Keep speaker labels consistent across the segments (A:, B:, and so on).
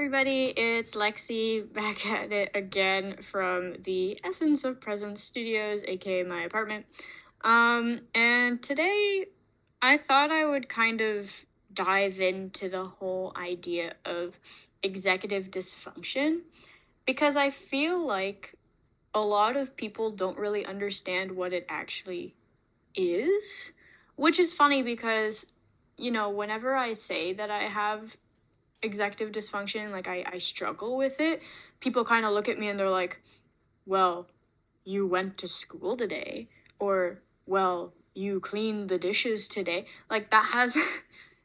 A: everybody, it's Lexi back at it again from the Essence of Presence Studios, aka my apartment. And today I thought I would kind of dive into the whole idea of executive dysfunction because I feel like a lot of people don't really understand what it actually is, which is funny because, whenever I say that I have executive dysfunction, like I struggle with it, people kind of look at me and they're like, well, you went to school today, or well, you cleaned the dishes today. Like that has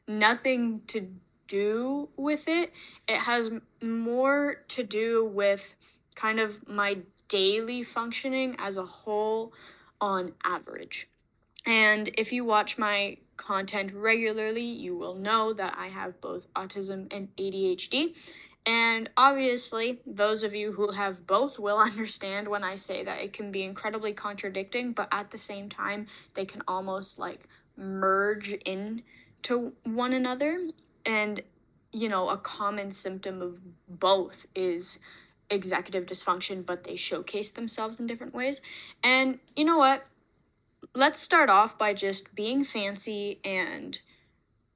A: nothing to do with it. It has more to do with kind of my daily functioning as a whole on average. And if you watch my content regularly, you will know that I have both autism and ADHD. And obviously, those of you who have both will understand when I say that it can be incredibly contradicting, but at the same time, they can almost like merge into one another. And, a common symptom of both is executive dysfunction, but they showcase themselves in different ways. And you know what? Let's start off by just being fancy and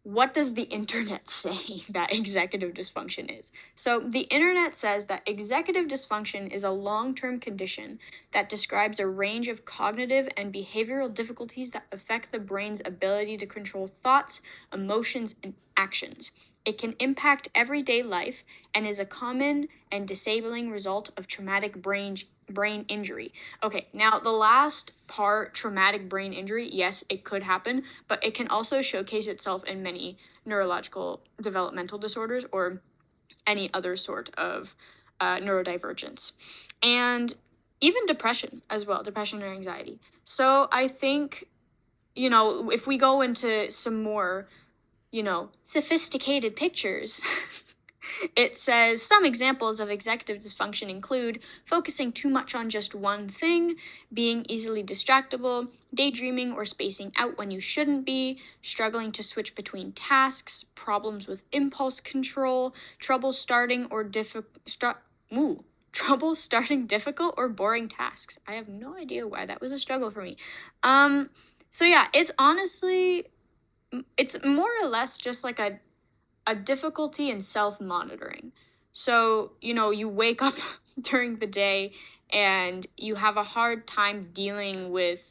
A: what does the internet say that executive dysfunction is? So the internet says that executive dysfunction is a long-term condition that describes a range of cognitive and behavioral difficulties that affect the brain's ability to control thoughts, emotions, and actions. It can impact everyday life and is a common and disabling result of traumatic brain injury. Okay, now the last part, traumatic brain injury, yes, it could happen, but it can also showcase itself in many neurological developmental disorders or any other sort of neurodivergence. And even depression as well, depression or anxiety. So I think, if we go into some more, sophisticated pictures, it says some examples of executive dysfunction include focusing too much on just one thing, being easily distractible, daydreaming or spacing out when you shouldn't be, struggling to switch between tasks, problems with impulse control, trouble starting difficult or boring tasks. I have no idea why that was a struggle for me. So yeah, it's more or less just like a difficulty in self-monitoring. So, you wake up during the day and you have a hard time dealing with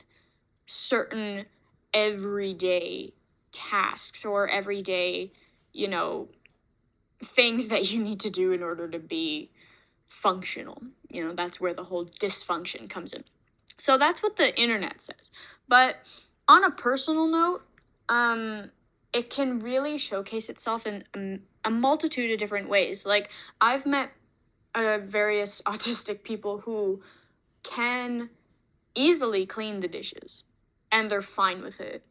A: certain everyday tasks or everyday, things that you need to do in order to be functional. That's where the whole dysfunction comes in. So that's what the internet says. But on a personal note, it can really showcase itself in a multitude of different ways. Like, I've met various autistic people who can easily clean the dishes, and they're fine with it.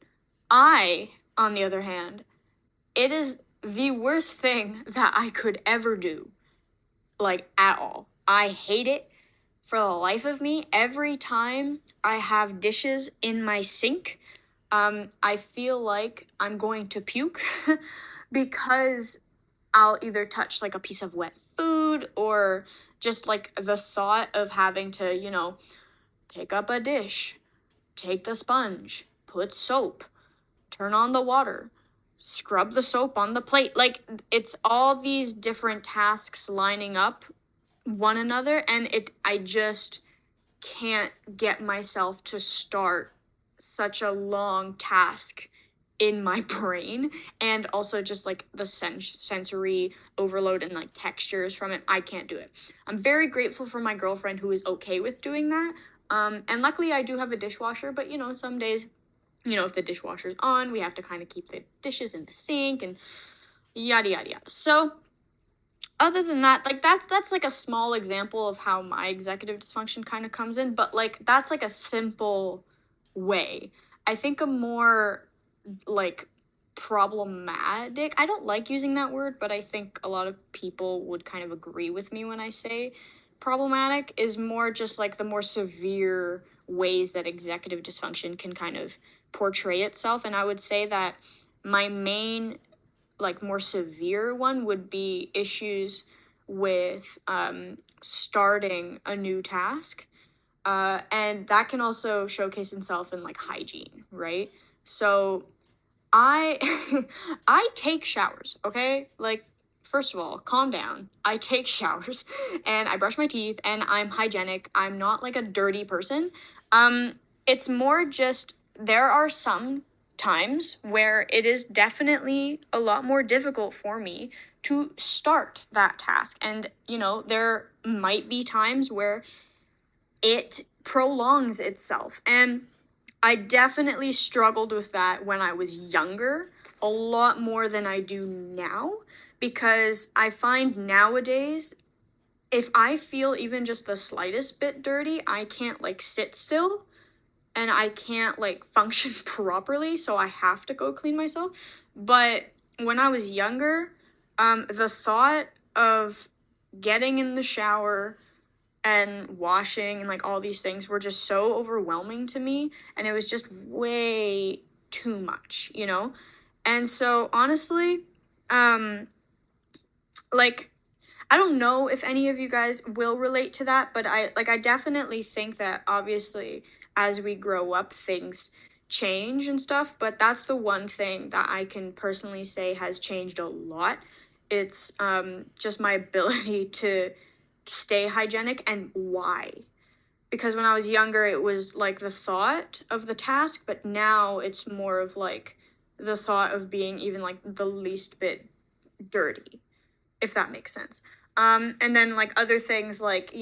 A: I, on the other hand, it is the worst thing that I could ever do, like, at all. I hate it for the life of me. Every time I have dishes in my sink, I feel like I'm going to puke because I'll either touch like a piece of wet food or just like the thought of having to, pick up a dish, take the sponge, put soap, turn on the water, scrub the soap on the plate. Like, it's all these different tasks lining up one another, and I just can't get myself to start such a long task in my brain, and also just like the sensory overload and like textures from it. I can't do it. I'm very grateful for my girlfriend who is okay with doing that. And luckily I do have a dishwasher, but some days, if the dishwasher's on, we have to kind of keep the dishes in the sink and yada yada yada. So other than that, like that's like a small example of how my executive dysfunction kind of comes in, but like that's like a simple way. I think a more like problematic, I don't like using that word, but I think a lot of people would kind of agree with me when I say problematic, is more just like the more severe ways that executive dysfunction can kind of portray itself. And I would say that my main like more severe one would be issues with starting a new task. And that can also showcase itself in like hygiene, right? So I I take showers, okay? Like, first of all, calm down. I take showers and I brush my teeth and I'm hygienic. I'm not like a dirty person. It's more just there are some times where it is definitely a lot more difficult for me to start that task. And, there might be times where it prolongs itself. And I definitely struggled with that when I was younger, a lot more than I do now, because I find nowadays, if I feel even just the slightest bit dirty, I can't like sit still and I can't like function properly, so I have to go clean myself. But when I was younger, the thought of getting in the shower and washing and like all these things were just so overwhelming to me, and it was just way too much. And so honestly, um like I don't know if any of you guys will relate to that, but I definitely think that obviously as we grow up things change and stuff, but that's the one thing that I can personally say has changed a lot. It's just my ability to stay hygienic. And why? Because when I was younger it was like the thought of the task, but now it's more of like the thought of being even like the least bit dirty, if that makes sense. And then like other things like,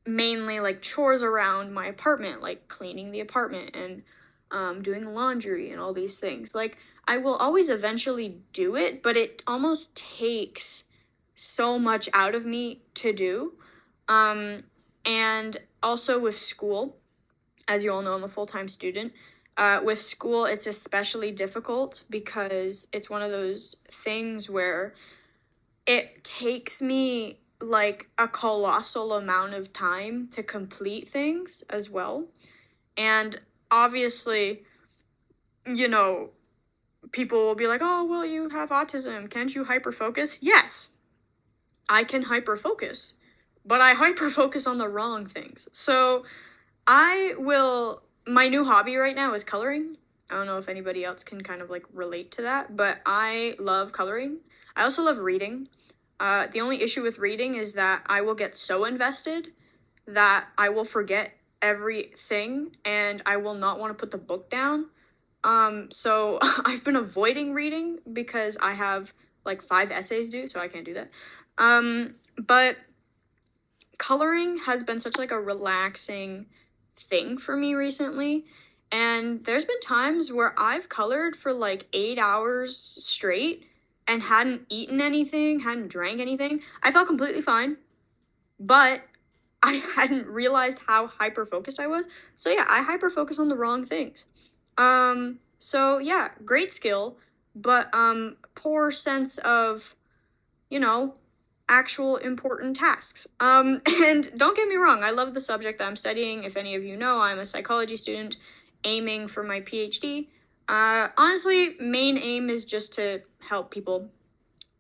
A: mainly like chores around my apartment, like cleaning the apartment and doing laundry and all these things. Like I will always eventually do it, but it almost takes so much out of me to do. And also with school, as you all know, I'm a full-time student. With school, it's especially difficult because it's one of those things where it takes me like a colossal amount of time to complete things as well. And obviously, you know, people will be like, oh, well, you have autism. Can't you hyperfocus? Yes, I can hyperfocus, but I hyperfocus on the wrong things. So my new hobby right now is coloring. I don't know if anybody else can kind of like relate to that, but I love coloring. I also love reading. The only issue with reading is that I will get so invested that I will forget everything and I will not want to put the book down. So I've been avoiding reading because I have like 5 essays due, so I can't do that. But coloring has been such like a relaxing thing for me recently. And there's been times where I've colored for like 8 hours straight and hadn't eaten anything, hadn't drank anything. I felt completely fine, but I hadn't realized how hyper focused I was. So yeah, I hyper focus on the wrong things. So yeah, great skill, but poor sense of, you know, actual important tasks. And don't get me wrong, I love the subject that I'm studying. If any of you know, I'm a psychology student aiming for my PhD. Honestly, main aim is just to help people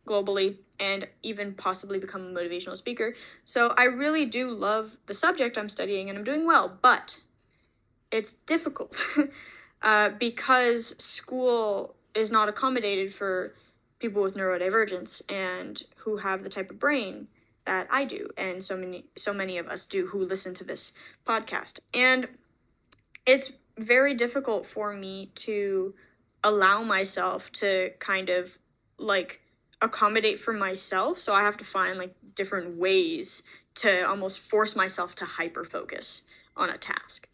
A: globally and even possibly become a motivational speaker. So I really do love the subject I'm studying and I'm doing well, but it's difficult because school is not accommodated for people with neurodivergence and who have the type of brain that I do, and so many of us do who listen to this podcast. And it's very difficult for me to allow myself to kind of like accommodate for myself, so I have to find like different ways to almost force myself to hyper focus on a task.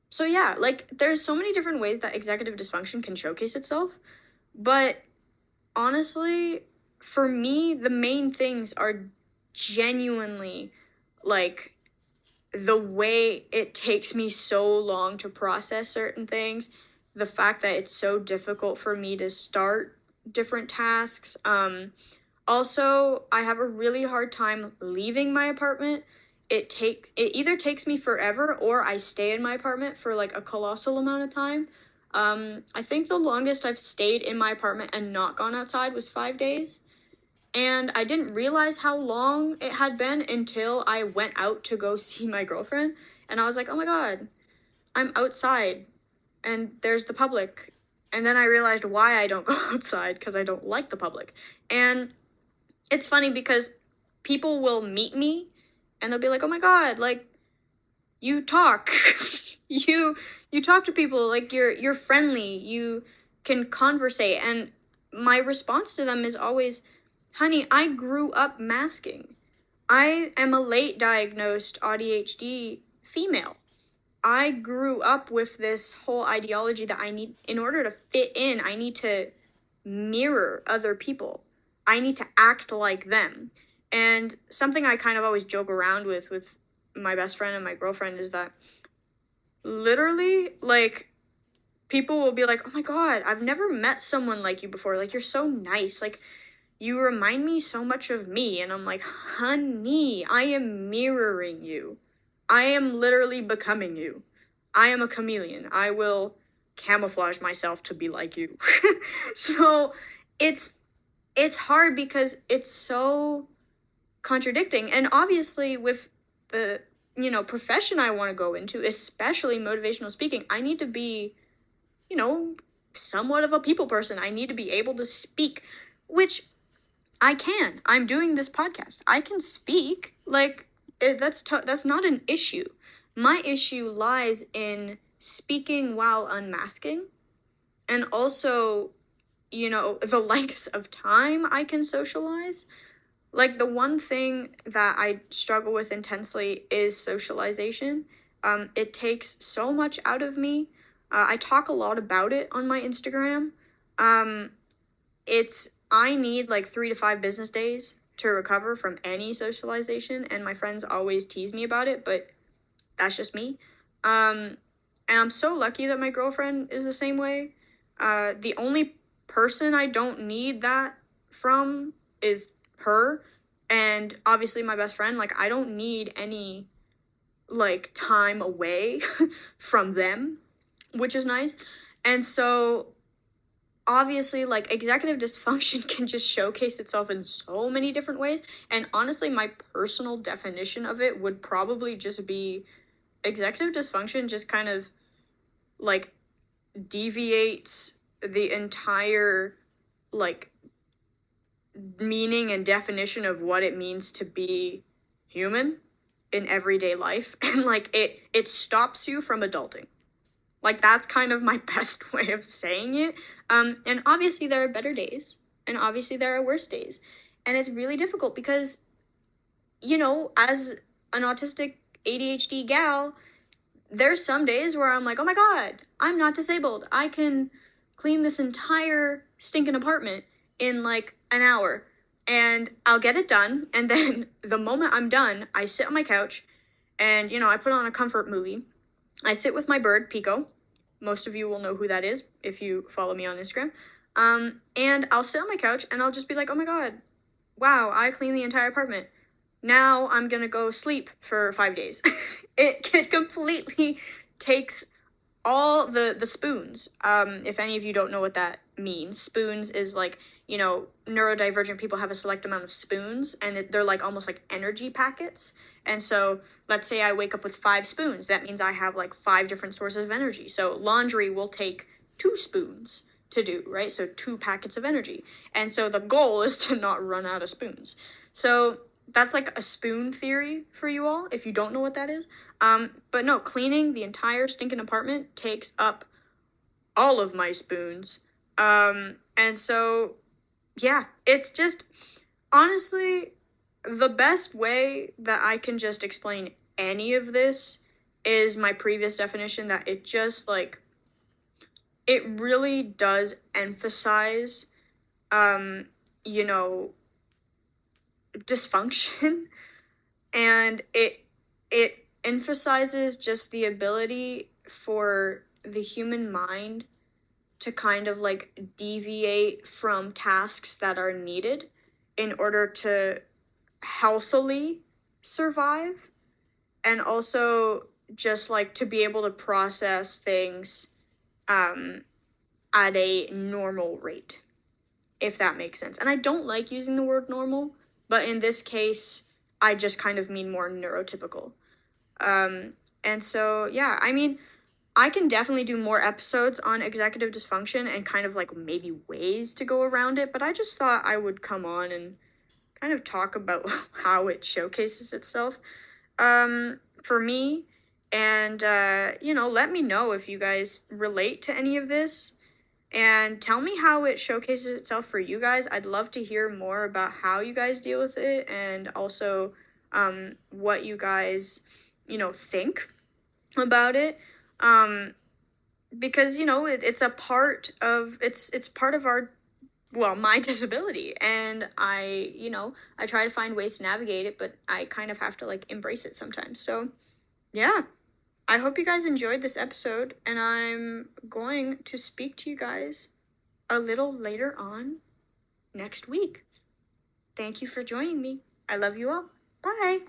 A: So yeah, like there's so many different ways that executive dysfunction can showcase itself, but honestly, for me, the main things are genuinely like the way it takes me so long to process certain things, the fact that it's so difficult for me to start different tasks. Also, I have a really hard time leaving my apartment. It either takes me forever or I stay in my apartment for like a colossal amount of time. I think the longest I've stayed in my apartment and not gone outside was 5 days. And I didn't realize how long it had been until I went out to go see my girlfriend. And I was like, oh my God, I'm outside and there's the public. And then I realized why I don't go outside, because I don't like the public. And it's funny because people will meet me and they'll be like, oh my God, like, you talk. you you talk to people, like you're friendly, you can conversate. And my response to them is always, honey, I grew up masking. I am a late diagnosed ADHD female. I grew up with this whole ideology that I need, in order to fit in, I need to mirror other people. I need to act like them. And something I kind of always joke around with my best friend and my girlfriend is that literally, like, people will be like, oh my God, I've never met someone like you before. Like, you're so nice. Like, you remind me so much of me. And I'm like, honey, I am mirroring you. I am literally becoming you. I am a chameleon. I will camouflage myself to be like you. So it's hard because it's so contradicting. And obviously with the, profession I want to go into, especially motivational speaking, I need to be, somewhat of a people person. I need to be able to speak, which I can. I'm doing this podcast. I can speak. Like, that's not an issue. My issue lies in speaking while unmasking, and also, the lengths of time I can socialize. Like, the one thing that I struggle with intensely is socialization. It takes so much out of me. I talk a lot about it on my Instagram. Um, I need like 3 to 5 business days to recover from any socialization, and my friends always tease me about it, but that's just me. And I'm so lucky that my girlfriend is the same way. The only person I don't need that from is her, and obviously my best friend. Like, I don't need any, like, time away from them, which is nice. And so obviously, like, executive dysfunction can just showcase itself in so many different ways. And honestly, my personal definition of it would probably just be executive dysfunction just kind of, like, deviates the entire, like, meaning and definition of what it means to be human in everyday life. And, like, it stops you from adulting. Like, that's kind of my best way of saying it. And obviously there are better days, and obviously there are worse days. And it's really difficult because, as an autistic ADHD gal, there's some days where I'm like, oh my God, I'm not disabled. I can clean this entire stinking apartment in like an hour, and I'll get it done. And then the moment I'm done, I sit on my couch and, I put on a comfort movie. I sit with my bird, Pico. Most of you will know who that is if you follow me on Instagram. And I'll sit on my couch and I'll just be like, oh my God, wow, I cleaned the entire apartment. Now I'm gonna go sleep for 5 days. It completely takes all the spoons. If any of you don't know what that means, spoons is like, neurodivergent people have a select amount of spoons, and they're like almost like energy packets. And so let's say I wake up with 5 spoons. That means I have like 5 different sources of energy. So laundry will take 2 spoons to do, right? So 2 packets of energy. And so the goal is to not run out of spoons. So that's like a spoon theory for you all, if you don't know what that is. But no, cleaning the entire stinking apartment takes up all of my spoons. And so, yeah, it's just, honestly, the best way that I can just explain any of this is my previous definition, that it just, like, it really does emphasize, dysfunction. And it emphasizes just the ability for the human mind to kind of like deviate from tasks that are needed in order to healthily survive, and also just like to be able to process things at a normal rate, if that makes sense. And I don't like using the word normal, but in this case, I just kind of mean more neurotypical. And so, yeah, I mean, I can definitely do more episodes on executive dysfunction and kind of like maybe ways to go around it, but I just thought I would come on and kind of talk about how it showcases itself for me. And, let me know if you guys relate to any of this and tell me how it showcases itself for you guys. I'd love to hear more about how you guys deal with it and also what you guys, think about it. Because, it's a part of, it's part of our, well, my disability, and I try to find ways to navigate it, but I kind of have to like embrace it sometimes. So yeah, I hope you guys enjoyed this episode, and I'm going to speak to you guys a little later on next week. Thank you for joining me. I love you all. Bye.